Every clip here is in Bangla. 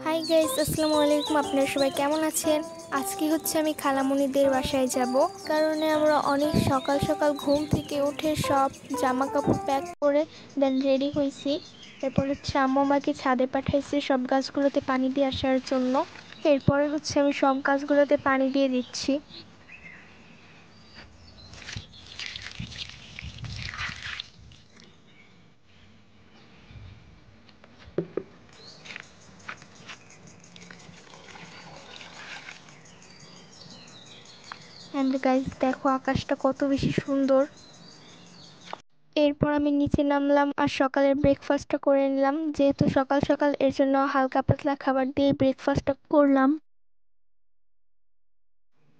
হাই গাইস, আসসালামু আলাইকুম। আপনারা সবাই কেমন আছেন? আজকে হচ্ছে আমি খালামণিদের বাসায় যাব, কারণে আমরা অনেক সকাল সকাল ঘুম থেকে উঠে সব জামা কাপড় প্যাক করে দেন রেডি হয়েছি। এরপর হচ্ছে আম্মু আমাকে ছাদে পাঠাইছে সব গাছগুলোতে পানি দিয়ে আসার জন্য। এরপরে হচ্ছে আমি সব গাছগুলোতে পানি দিয়ে দিচ্ছি। অ্যান্ড গাইস, দেখো আকাশটা কত বেশি সুন্দর। এরপর আমি নিচে নামলাম আর সকালের ব্রেকফাস্টটা করে নিলাম, যেহেতু সকাল সকাল এর জন্য হালকা পাতলা খাবার দিয়ে ব্রেকফাস্টটা করলাম।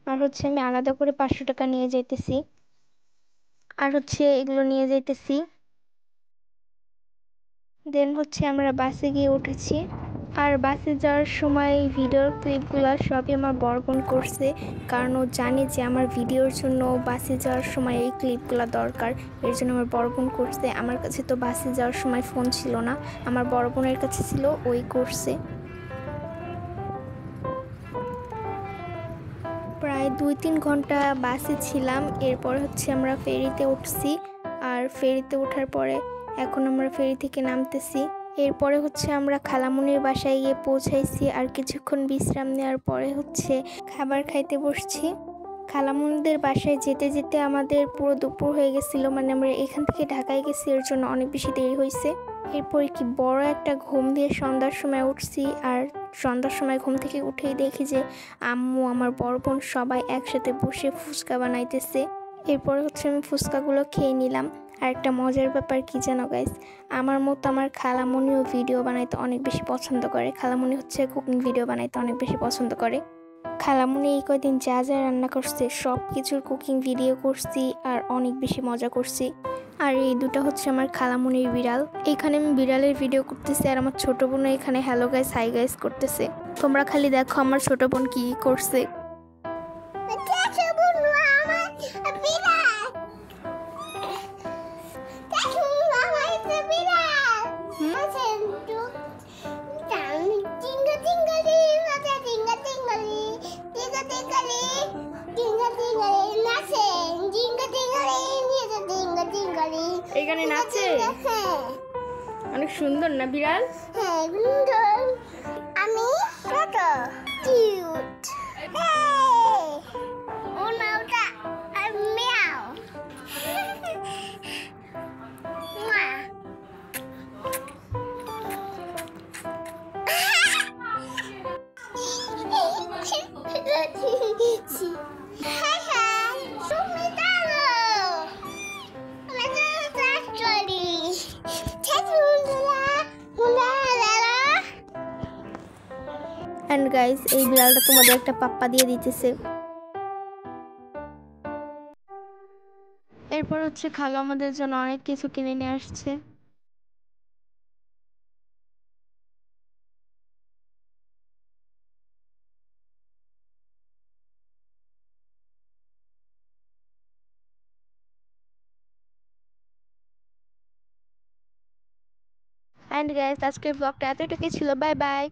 আর হচ্ছে আমি আলাদা করে 500 টাকা নিয়ে যাইতেছি, আর হচ্ছে এগুলো নিয়ে যাইতেছি। দেন হচ্ছে আমরা বাসে গিয়ে উঠেছি। আর বাসে যাওয়ার সময় ভিডিওর ক্লিপগুলো সবই আমার বড় বোন করছে, কারণ ও জানে যে আমার ভিডিওর জন্য বাসে যাওয়ার সময় এই ক্লিপগুলো দরকার। এর জন্য আমার বড় বোন করছে। আমার কাছে তো বাসে যাওয়ার সময় ফোন ছিল না, আমার বড় বোনের কাছে ছিল, ওই করছে। প্রায় 2-3 ঘন্টা বাসে ছিলাম। এরপর হচ্ছে আমরা ফেরিতে উঠছি, আর ফেরিতে ওঠার পরে এখন আমরা ফেরি থেকে নামতেছি। এরপরে হচ্ছে আমরা খালামণির বাসায় গিয়ে পৌঁছাইছি, আর কিছুক্ষণ বিশ্রাম নেওয়ার পরে হচ্ছে খাবার খাইতে বসছি। খালামণিদের বাসায় যেতে যেতে আমাদের পুরো দুপুর হয়ে গেছিলো, মানে আমরা এখান থেকে ঢাকায় গেছি, এর জন্য অনেক বেশি দেরি হয়েছে। এরপর কি বড় একটা ঘুম দিয়ে সন্ধ্যার সময় উঠছি, আর সন্ধ্যার সময় ঘুম থেকে উঠেই দেখি যে আম্মু, আমার বড় বোন সবাই একসাথে বসে ফুচকা বানাইতেছে। এরপর হচ্ছে আমি ফুচকাগুলো খেয়ে নিলাম। আর একটা মজার ব্যাপার কি জানো গাইস, আমার মতো আমার খালামণিও ভিডিও বানাইতে অনেক বেশি পছন্দ করে। খালামণি হচ্ছে কুকিং ভিডিও বানাইতে অনেক বেশি পছন্দ করে। খালামণি এই কদিন যা যা রান্না করছে সব কিছুর কুকিং ভিডিও করছি, আর অনেক বেশি মজা করছি। আর এই দুটো হচ্ছে আমার খালামণির বিড়াল। এখানে আমি বিড়ালের ভিডিও করতেছি, আর আমার ছোট বোন এখানে হ্যালো গাইস, হাই গাইস করতেছে। তোমরা খালি দেখো আমার ছোট বোন কি করছে। এখানে নাচে, অনেক সুন্দর না বিড়াল? হ্যাঁ সুন্দর। আমি কত কিউট। ও নাওটা মিয়াও। এন্ড গাইস, এই বিড়ালটা তোমাদের একটা পাপ্পা দিয়ে দিতেছে। এরপর হচ্ছে খালু আমাদের জন্য অনেক কিছু কিনে নিয়ে আসছে। এন্ড গাইস, আজকের ব্লগটা এতটুকুই ছিল। Bye bye.